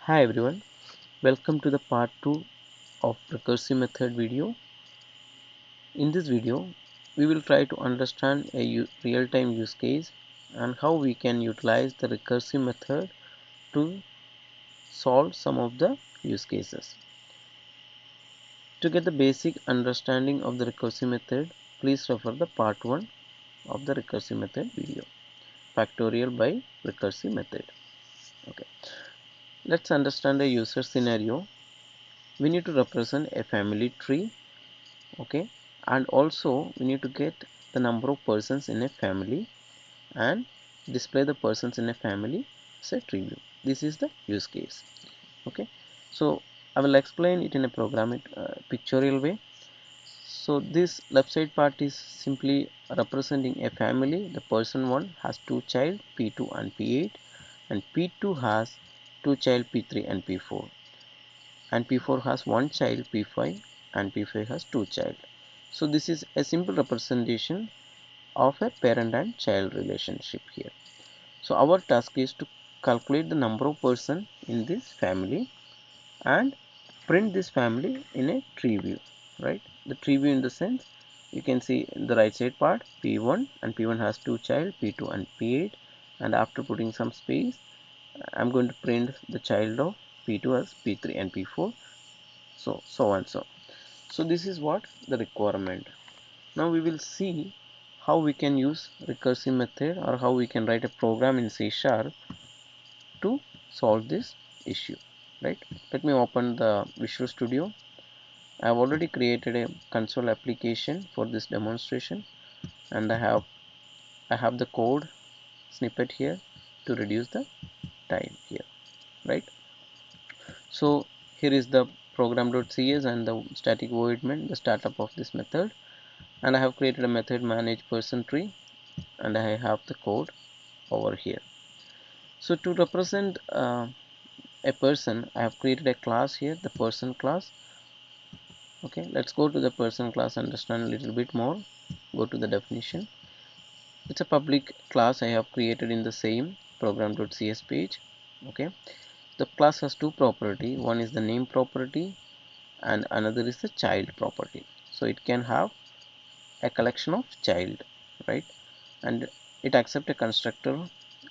Hi everyone, welcome to the part 2 of recursive method video. In this video, we will try to understand a real-time use case and how we can utilize the recursive method to solve some of the use cases. To get the basic understanding of the recursive method, please refer the part 1 of the recursive method video, factorial by recursive method. Okay, let's understand a user scenario. We need to represent a family tree. Okay, and also we need to get the number of persons in a family and display the persons in a family as a tree view. This is the use case. Okay, so I will explain it in a pictorial way. So this left side part is simply representing a family. The person 1 has 2 child P2 and P8, and P2 has 2 child P3 and P4, and P4 has 1 child P5, and P5 has 2 child. So this is a simple representation of a parent and child relationship here. So our task is to calculate the number of person in this family and print this family in a tree view, right? The tree view in the sense you can see in the right side part P1, and P1 has 2 child P2 and P8, and after putting some space I'm going to print the child of P2 as P3 and P4, so and so this is what the requirement. Now we will see how we can use recursive method or how we can write a program in C# to solve this issue, right? Let me open the Visual Studio. I have already created a console application for this demonstration, and I have the code snippet here to reduce the time here, right? So here is the program.cs and the static void main, the startup of this method, and I have created a method manage person tree, and I have the code over here. So to represent a person, I have created a class here, the person class. Okay, let's go to the person class, understand a little bit more. Go to the definition. It's a public class I have created in the same program.cs page. Okay, the class has two property. One is the name property and another is the child property. So it can have a collection of child, right? And it accepts a constructor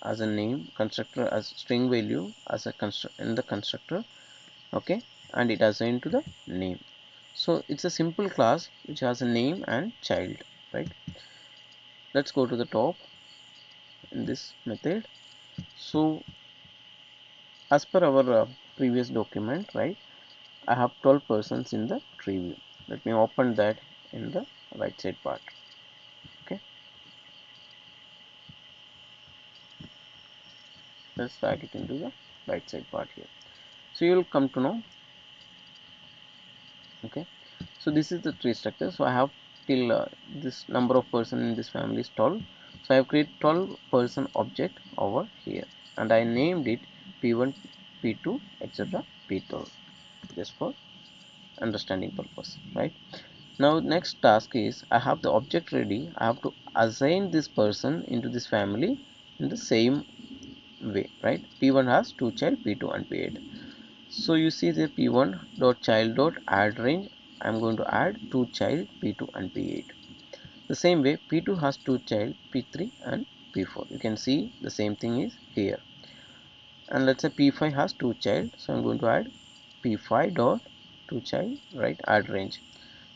as a name, constructor as string value as a in the constructor. Okay, and it assigned to the name. So it's a simple class which has a name and child, right? Let's go to the top in this method. So as per our previous document, right, I have 12 persons in the tree view. Let me open that in the right side part. Okay, let's drag it into the right side part here. So you will come to know. Okay, so this is the tree structure. So I have till this number of person in this family is 12. So I have created 12 person object over here, and I named it P1, P2, etc. P12, just for understanding purpose, right? Now next task is I have the object ready. I have to assign this person into this family in the same way, right? P1 has 2 child P2 and P8. So you see the P1 dot child dot add range. I'm going to add 2 child P2 and P8. The same way P2 has 2 child P3 and P4. You can see the same thing is here. And let's say P5 has 2 child, so I'm going to add P5 dot 2 child, right? Add range.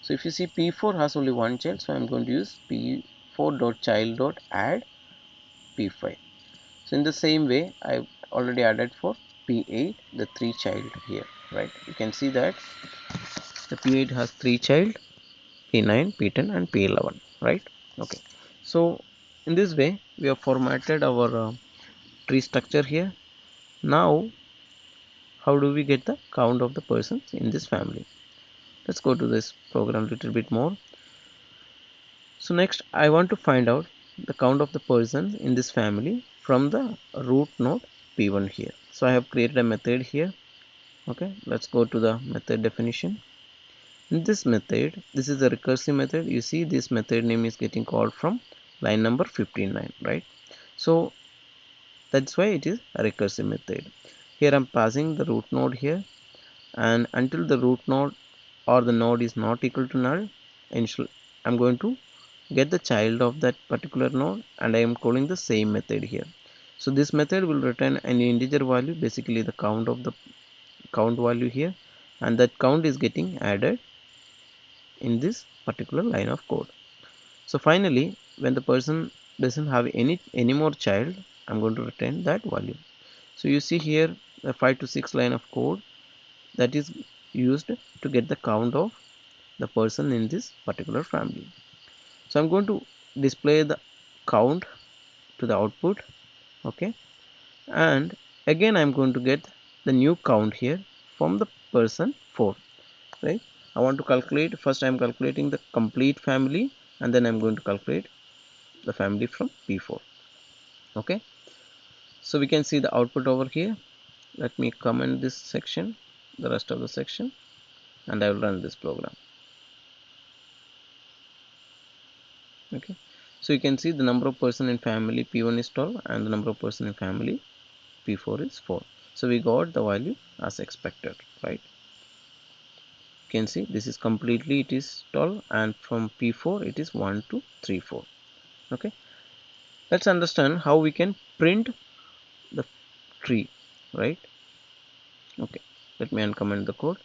So if you see P4 has only 1 child, so I'm going to use P4 dot child dot add P5. So in the same way I already added for P8 the 3 child here, right? You can see that the P8 has 3 child, P9, P10 and P11, right? Okay, so in this way we have formatted our tree structure here. Now how do we get the count of the persons in this family? Let's go to this program a little bit more. So next I want to find out the count of the persons in this family from the root node P1 here. So I have created a method here. Okay, let's go to the method definition. In this method, this is the recursive method. You see this method name is getting called from line number 59, right? So that's why it is a recursive method. Here I'm passing the root node here, and until the root node or the node is not equal to null, I'm going to get the child of that particular node, and I am calling the same method here. So this method will return an integer value, basically the count of the count value here, and that count is getting added in this particular line of code. So finally, when the person doesn't have any more child, I'm going to return that value. So you see here the 5 to 6 line of code that is used to get the count of the person in this particular family. So I'm going to display the count to the output, okay, and again I'm going to get the new count here from the person 4, right? I want to calculate, first I'm calculating the complete family, and then I'm going to calculate the family from P4. Okay, so we can see the output over here. Let me comment this section, the rest of the section, and I will run this program. Okay, so you can see the number of person in family P1 is 12 and the number of person in family P4 is 4. So we got the value as expected, right? You can see this is completely, it is 12, and from P4 it is 1 to 3 4. Okay, let's understand how we can print the tree, right? Okay, let me uncomment the code.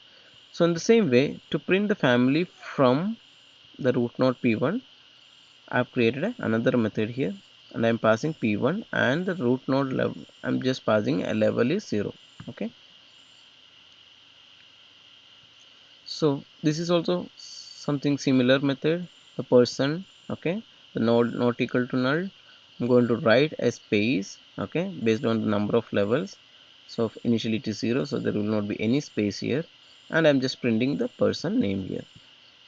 So in the same way, to print the family from the root node P1, I've created another method here, and I'm passing P1 and the root node level. I'm just passing a level is 0. Okay, so this is also something similar method. The person, okay, the node not equal to null. I'm going to write a space, okay, based on the number of levels. So initially it is 0, so there will not be any space here, and I'm just printing the person name here.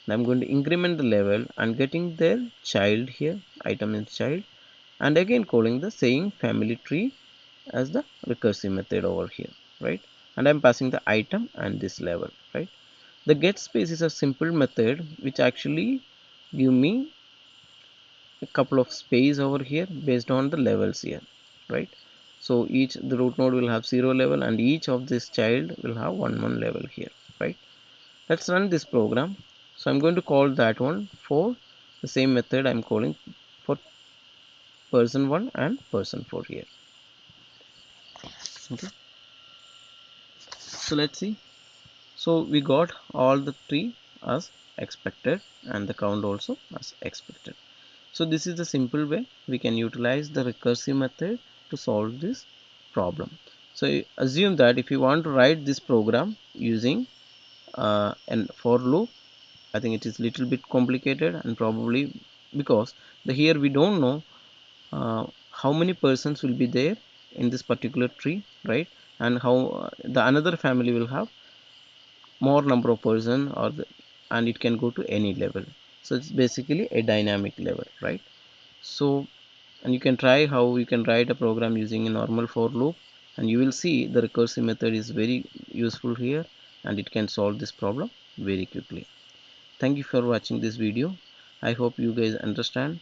I'm going to increment the level and getting their child here, item is child, and again calling the same family tree as the recursive method over here, right? And I'm passing the item and this level, right? The get space is a simple method which actually give me a couple of space over here based on the levels here, right? So each the root node will have 0 level, and each of this child will have 1 level here, right? Let's run this program. So I'm going to call that one for the same method I'm calling for person 1 and person 4 here. Okay, so let's see. So we got all the tree as expected and the count also as expected. So this is the simple way we can utilize the recursive method to solve this problem. So assume that if you want to write this program using an for loop, I think it is little bit complicated, and probably because the here we don't know how many persons will be there in this particular tree, right? And how the another family will have more number of person, and it can go to any level. So it's basically a dynamic level, right? So, and you can try how you can write a program using a normal for loop, and you will see the recursive method is very useful here, and it can solve this problem very quickly. Thank you for watching this video. I hope you guys understand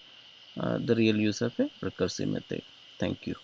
the real use of a recursive method. Thank you.